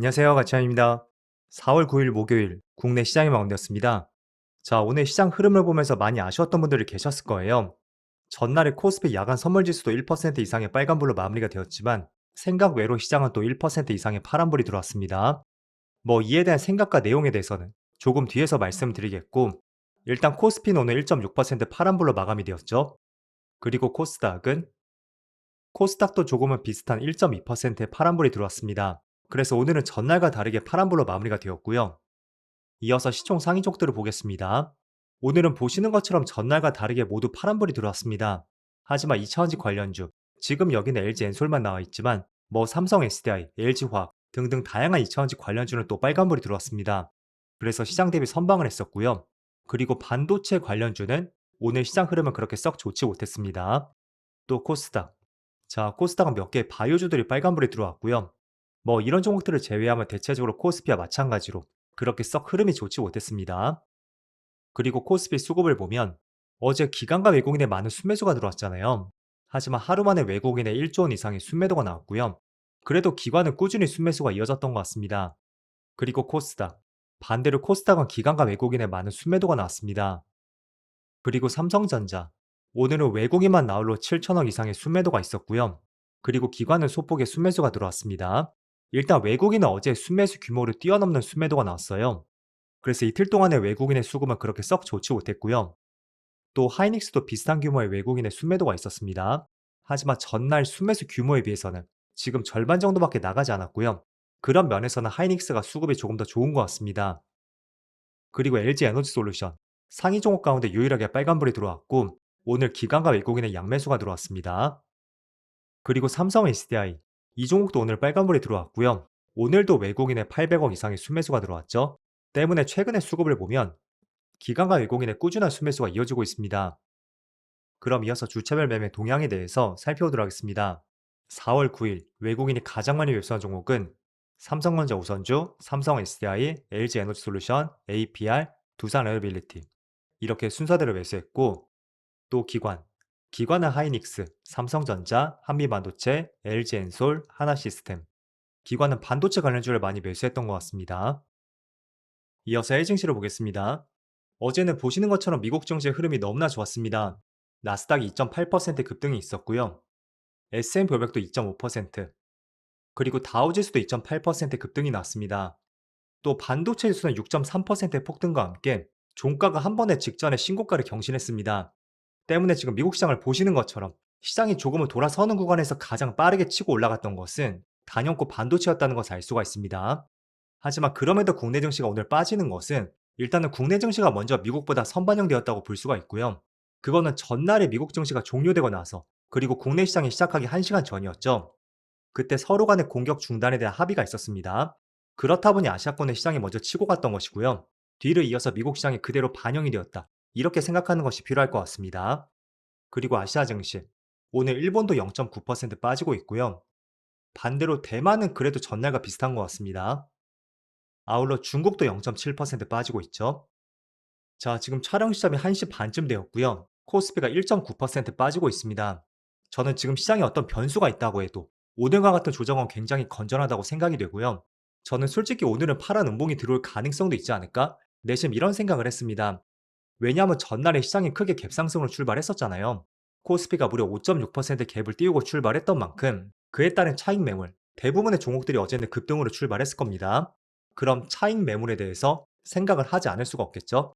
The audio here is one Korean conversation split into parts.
안녕하세요. 가치환입니다. 4월 9일 목요일 국내 시장이 마감되었습니다. 자, 오늘 시장 흐름을 보면서 많이 아쉬웠던 분들이 계셨을 거예요. 전날에 코스피 야간 선물 지수도 1% 이상의 빨간불로 마무리가 되었지만 생각 외로 시장은 또 1% 이상의 파란불이 들어왔습니다. 뭐 이에 대한 생각과 내용에 대해서는 조금 뒤에서 말씀드리겠고 일단 코스피는 오늘 1.6% 파란불로 마감이 되었죠. 그리고 코스닥도 조금은 비슷한 1.2%의 파란불이 들어왔습니다. 그래서 오늘은 전날과 다르게 파란불로 마무리가 되었고요. 이어서 시총 상위종들을 보겠습니다. 오늘은 보시는 것처럼 전날과 다르게 모두 파란불이 들어왔습니다. 하지만 2차원지 관련주, 지금 여기는 LG엔솔만 나와 있지만 뭐 삼성 SDI, LG화학 등등 다양한 2차원지 관련주는 또 빨간불이 들어왔습니다. 그래서 시장 대비 선방을 했었고요. 그리고 반도체 관련주는 오늘 시장 흐름은 그렇게 썩 좋지 못했습니다. 또 코스닥. 자, 코스닥은 몇 개의 바이오주들이 빨간불이 들어왔고요. 뭐 이런 종목들을 제외하면 대체적으로 코스피와 마찬가지로 그렇게 썩 흐름이 좋지 못했습니다. 그리고 코스피 수급을 보면 어제 기관과 외국인의 많은 순매수가 들어왔잖아요. 하지만 하루 만에 외국인의 1조 원 이상의 순매도가 나왔고요. 그래도 기관은 꾸준히 순매수가 이어졌던 것 같습니다. 그리고 코스닥. 반대로 코스닥은 기관과 외국인의 많은 순매도가 나왔습니다. 그리고 삼성전자. 오늘은 외국인만 나홀로 7천억 이상의 순매도가 있었고요. 그리고 기관은 소폭의 순매수가 들어왔습니다. 일단 외국인은 어제 순매수 규모를 뛰어넘는 순매도가 나왔어요. 그래서 이틀 동안의 외국인의 수급은 그렇게 썩 좋지 못했고요. 또 하이닉스도 비슷한 규모의 외국인의 순매도가 있었습니다. 하지만 전날 순매수 규모에 비해서는 지금 절반 정도밖에 나가지 않았고요. 그런 면에서는 하이닉스가 수급이 조금 더 좋은 것 같습니다. 그리고 LG 에너지 솔루션, 상위 종목 가운데 유일하게 빨간불이 들어왔고 오늘 기관과 외국인의 양매수가 들어왔습니다. 그리고 삼성 SDI, 이 종목도 오늘 빨간불이 들어왔고요. 오늘도 외국인의 800억 이상의 순매수가 들어왔죠. 때문에 최근의 수급을 보면 기관과 외국인의 꾸준한 순매수가 이어지고 있습니다. 그럼 이어서 주차별 매매 동향에 대해서 살펴보도록 하겠습니다. 4월 9일 외국인이 가장 많이 매수한 종목은 삼성전자 우선주, 삼성 SDI, LG 에너지솔루션, APR, 두산 에어빌리티 이렇게 순서대로 매수했고 또 기관은 하이닉스, 삼성전자, 한미반도체, LG엔솔, 하나시스템 기관은 반도체 관련주를 많이 매수했던 것 같습니다. 이어서 해증시를 보겠습니다. 어제는 보시는 것처럼 미국 증시의 흐름이 너무나 좋았습니다. 나스닥이 2.8% 급등이 있었고요. S&P 500도 2.5%, 그리고 다우지수도 2.8% 급등이 났습니다. 또 반도체 지수는 6.3%의 폭등과 함께 종가가 한 번에 직전에 신고가를 경신했습니다. 때문에 지금 미국 시장을 보시는 것처럼 시장이 조금은 돌아서는 구간에서 가장 빠르게 치고 올라갔던 것은 단연코 반도체였다는 것을 알 수가 있습니다. 하지만 그럼에도 국내 증시가 오늘 빠지는 것은 일단은 국내 증시가 먼저 미국보다 선반영되었다고 볼 수가 있고요. 그거는 전날에 미국 증시가 종료되고 나서 그리고 국내 시장이 시작하기 1시간 전이었죠. 그때 서로 간의 공격 중단에 대한 합의가 있었습니다. 그렇다 보니 아시아권의 시장이 먼저 치고 갔던 것이고요. 뒤를 이어서 미국 시장이 그대로 반영이 되었다. 이렇게 생각하는 것이 필요할 것 같습니다. 그리고 아시아 증시. 오늘 일본도 0.9% 빠지고 있고요. 반대로 대만은 그래도 전날과 비슷한 것 같습니다. 아울러 중국도 0.7% 빠지고 있죠. 자, 지금 촬영 시점이 1시 반쯤 되었고요. 코스피가 1.9% 빠지고 있습니다. 저는 지금 시장에 어떤 변수가 있다고 해도 오늘과 같은 조정은 굉장히 건전하다고 생각이 되고요. 저는 솔직히 오늘은 파란 음봉이 들어올 가능성도 있지 않을까? 내심 이런 생각을 했습니다. 왜냐하면 전날에 시장이 크게 갭상승으로 출발했었잖아요. 코스피가 무려 5.6% 갭을 띄우고 출발했던 만큼 그에 따른 차익 매물, 대부분의 종목들이 어제는 급등으로 출발했을 겁니다. 그럼 차익 매물에 대해서 생각을 하지 않을 수가 없겠죠?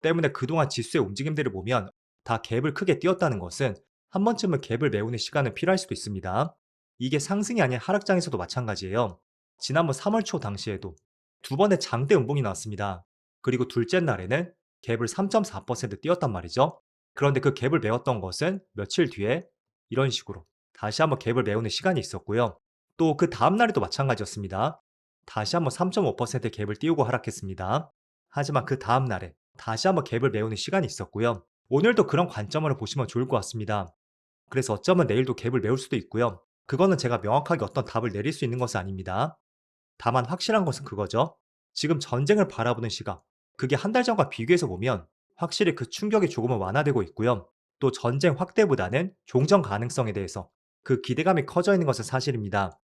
때문에 그동안 지수의 움직임들을 보면 다 갭을 크게 띄웠다는 것은 한 번쯤은 갭을 메우는 시간은 필요할 수도 있습니다. 이게 상승이 아닌 하락장에서도 마찬가지예요. 지난번 3월 초 당시에도 두 번의 장대 음봉이 나왔습니다. 그리고 둘째 날에는 갭을 3.4% 띄웠단 말이죠. 그런데 그 갭을 메웠던 것은 며칠 뒤에 이런 식으로 다시 한번 갭을 메우는 시간이 있었고요. 또 그 다음 날에도 마찬가지였습니다. 다시 한번 3.5% 갭을 띄우고 하락했습니다. 하지만 그 다음 날에 다시 한번 갭을 메우는 시간이 있었고요. 오늘도 그런 관점으로 보시면 좋을 것 같습니다. 그래서 어쩌면 내일도 갭을 메울 수도 있고요. 그거는 제가 명확하게 어떤 답을 내릴 수 있는 것은 아닙니다. 다만 확실한 것은 그거죠. 지금 전쟁을 바라보는 시각, 그게 한 달 전과 비교해서 보면 확실히 그 충격이 조금은 완화되고 있고요. 또 전쟁 확대보다는 종전 가능성에 대해서 그 기대감이 커져 있는 것은 사실입니다.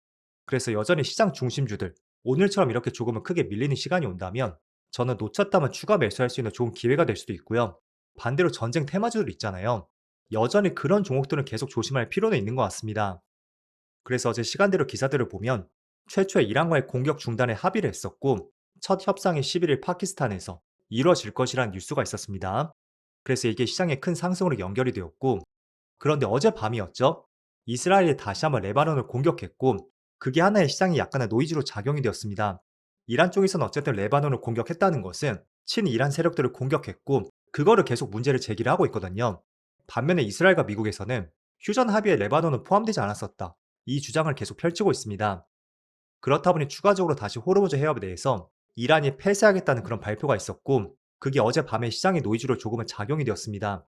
그래서 여전히 시장 중심주들, 오늘처럼 이렇게 조금은 크게 밀리는 시간이 온다면 저는 놓쳤다면 추가 매수할 수 있는 좋은 기회가 될 수도 있고요. 반대로 전쟁 테마주들 있잖아요. 여전히 그런 종목들은 계속 조심할 필요는 있는 것 같습니다. 그래서 어제 시간대로 기사들을 보면 최초에 이란과의 공격 중단에 합의를 했었고 첫 협상이 11일 파키스탄에서 이루어질 것이라는 뉴스가 있었습니다. 그래서 이게 시장의 큰 상승으로 연결이 되었고 그런데 어젯밤이었죠. 이스라엘이 다시 한번 레바논을 공격했고 그게 하나의 시장이 약간의 노이즈로 작용이 되었습니다. 이란 쪽에서는 어쨌든 레바논을 공격했다는 것은 친이란 세력들을 공격했고 그거를 계속 문제를 제기를 하고 있거든요. 반면에 이스라엘과 미국에서는 휴전 합의에 레바논은 포함되지 않았었다. 이 주장을 계속 펼치고 있습니다. 그렇다 보니 추가적으로 다시 호르무즈 해협에 대해서 이란이 폐쇄하겠다는 그런 발표가 있었고 그게 어젯밤에 시장의 노이즈로 조금은 작용이 되었습니다.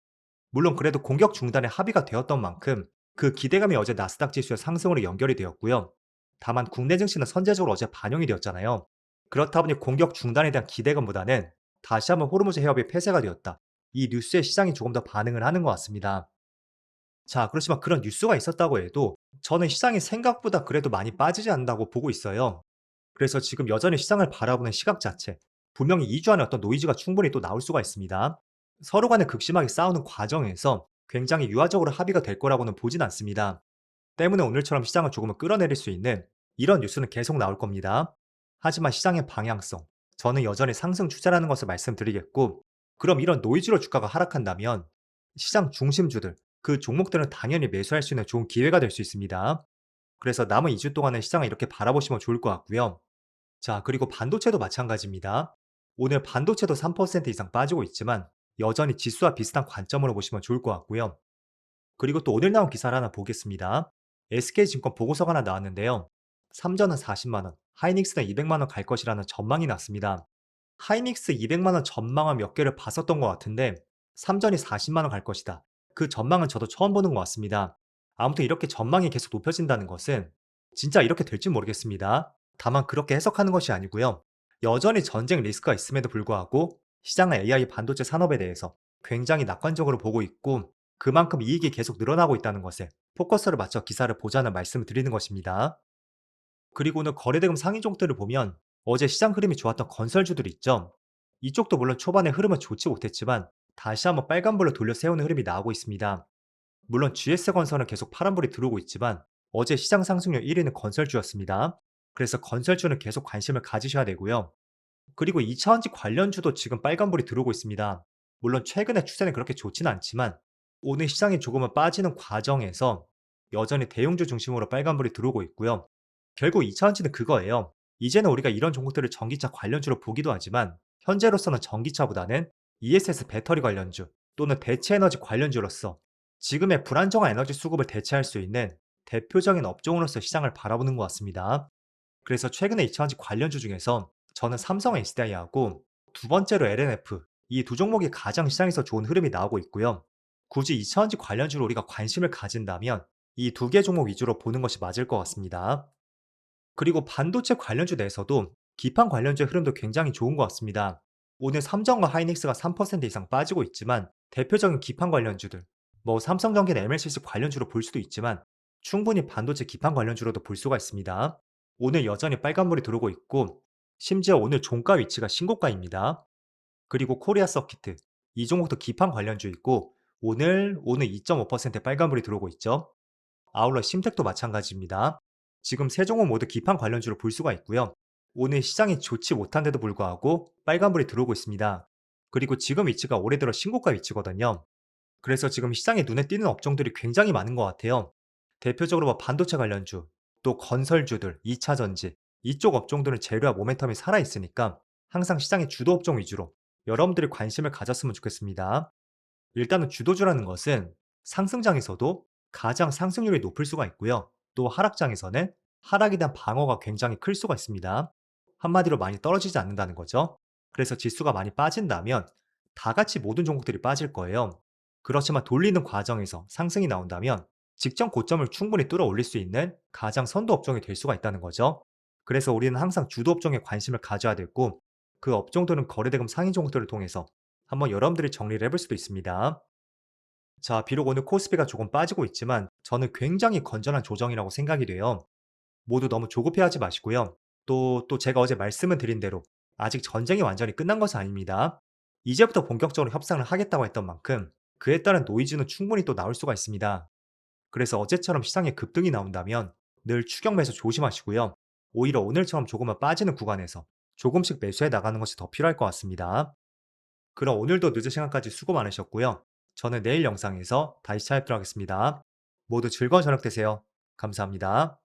물론 그래도 공격 중단에 합의가 되었던 만큼 그 기대감이 어제 나스닥 지수의 상승으로 연결이 되었고요. 다만 국내 증시는 선제적으로 어제 반영이 되었잖아요. 그렇다 보니 공격 중단에 대한 기대감보다는 다시 한번 호르무즈 해협이 폐쇄가 되었다. 이 뉴스에 시장이 조금 더 반응을 하는 것 같습니다. 자, 그렇지만 그런 뉴스가 있었다고 해도 저는 시장이 생각보다 그래도 많이 빠지지 않는다고 보고 있어요. 그래서 지금 여전히 시장을 바라보는 시각 자체, 분명히 2주 안에 어떤 노이즈가 충분히 또 나올 수가 있습니다. 서로 간에 극심하게 싸우는 과정에서 굉장히 유화적으로 합의가 될 거라고는 보진 않습니다. 때문에 오늘처럼 시장을 조금은 끌어내릴 수 있는 이런 뉴스는 계속 나올 겁니다. 하지만 시장의 방향성, 저는 여전히 상승 추세라는 것을 말씀드리겠고, 그럼 이런 노이즈로 주가가 하락한다면 시장 중심주들, 그 종목들은 당연히 매수할 수 있는 좋은 기회가 될 수 있습니다. 그래서 남은 2주 동안은 시장을 이렇게 바라보시면 좋을 것 같고요. 자, 그리고 반도체도 마찬가지입니다. 오늘 반도체도 3% 이상 빠지고 있지만 여전히 지수와 비슷한 관점으로 보시면 좋을 것 같고요. 그리고 또 오늘 나온 기사를 하나 보겠습니다. SK증권 보고서가 하나 나왔는데요. 삼전은 40만 원, 하이닉스는 200만 원 갈 것이라는 전망이 났습니다. 하이닉스 200만 원 전망을 몇 개를 봤었던 것 같은데 삼전이 40만 원 갈 것이다. 그 전망은 저도 처음 보는 것 같습니다. 아무튼 이렇게 전망이 계속 높여진다는 것은 진짜 이렇게 될지 모르겠습니다. 다만 그렇게 해석하는 것이 아니고요. 여전히 전쟁 리스크가 있음에도 불구하고 시장은 AI 반도체 산업에 대해서 굉장히 낙관적으로 보고 있고 그만큼 이익이 계속 늘어나고 있다는 것에 포커스를 맞춰 기사를 보자는 말씀을 드리는 것입니다. 그리고 오늘 거래대금 상위 종들을 보면 어제 시장 흐름이 좋았던 건설주들이 있죠. 이쪽도 물론 초반에 흐름은 좋지 못했지만 다시 한번 빨간불로 돌려 세우는 흐름이 나오고 있습니다. 물론 GS건설은 계속 파란불이 들어오고 있지만 어제 시장 상승률 1위는 건설주였습니다. 그래서 건설주는 계속 관심을 가지셔야 되고요. 그리고 2차원지 관련주도 지금 빨간불이 들어오고 있습니다. 물론 최근의 추세는 그렇게 좋지는 않지만 오늘 시장이 조금은 빠지는 과정에서 여전히 대형주 중심으로 빨간불이 들어오고 있고요. 결국 2차원지는 그거예요. 이제는 우리가 이런 종목들을 전기차 관련주로 보기도 하지만 현재로서는 전기차보다는 ESS 배터리 관련주 또는 대체 에너지 관련주로서 지금의 불안정한 에너지 수급을 대체할 수 있는 대표적인 업종으로서 시장을 바라보는 것 같습니다. 그래서 최근에 2차전지 관련주 중에서 저는 삼성 SDI하고 두 번째로 LNF 이 두 종목이 가장 시장에서 좋은 흐름이 나오고 있고요. 굳이 2차전지 관련주로 우리가 관심을 가진다면 이 두 개 종목 위주로 보는 것이 맞을 것 같습니다. 그리고 반도체 관련주 내에서도 기판 관련주의 흐름도 굉장히 좋은 것 같습니다. 오늘 삼성과 하이닉스가 3% 이상 빠지고 있지만 대표적인 기판 관련주들, 뭐 삼성전기나 MLCC 관련주로 볼 수도 있지만 충분히 반도체 기판 관련주로도 볼 수가 있습니다. 오늘 여전히 빨간불이 들어오고 있고 심지어 오늘 종가 위치가 신고가입니다. 그리고 코리아 서키트, 이 종목도 기판 관련주 있고 오늘 2.5% 빨간불이 들어오고 있죠. 아울러 심택도 마찬가지입니다. 지금 세 종목 모두 기판 관련주로 볼 수가 있고요. 오늘 시장이 좋지 못한데도 불구하고 빨간불이 들어오고 있습니다. 그리고 지금 위치가 올해 들어 신고가 위치거든요. 그래서 지금 시장에 눈에 띄는 업종들이 굉장히 많은 것 같아요. 대표적으로 뭐 반도체 관련주, 또 건설주들, 2차 전지, 이쪽 업종들은 재료와 모멘텀이 살아있으니까 항상 시장의 주도 업종 위주로 여러분들이 관심을 가졌으면 좋겠습니다. 일단은 주도주라는 것은 상승장에서도 가장 상승률이 높을 수가 있고요. 또 하락장에서는 하락에 대한 방어가 굉장히 클 수가 있습니다. 한마디로 많이 떨어지지 않는다는 거죠. 그래서 지수가 많이 빠진다면 다 같이 모든 종목들이 빠질 거예요. 그렇지만 돌리는 과정에서 상승이 나온다면 직전 고점을 충분히 뚫어 올릴 수 있는 가장 선도 업종이 될 수가 있다는 거죠. 그래서 우리는 항상 주도 업종에 관심을 가져야 되고 그 업종들은 거래대금 상위 종목들을 통해서 한번 여러분들이 정리를 해볼 수도 있습니다. 자, 비록 오늘 코스피가 조금 빠지고 있지만 저는 굉장히 건전한 조정이라고 생각이 돼요. 모두 너무 조급해하지 마시고요. 또 제가 어제 말씀을 드린 대로 아직 전쟁이 완전히 끝난 것은 아닙니다. 이제부터 본격적으로 협상을 하겠다고 했던 만큼 그에 따른 노이즈는 충분히 또 나올 수가 있습니다. 그래서 어제처럼 시장에 급등이 나온다면 늘 추격 매수 조심하시고요. 오히려 오늘처럼 조금은 빠지는 구간에서 조금씩 매수해 나가는 것이 더 필요할 것 같습니다. 그럼 오늘도 늦은 시간까지 수고 많으셨고요. 저는 내일 영상에서 다시 찾아뵙도록 하겠습니다. 모두 즐거운 저녁 되세요. 감사합니다.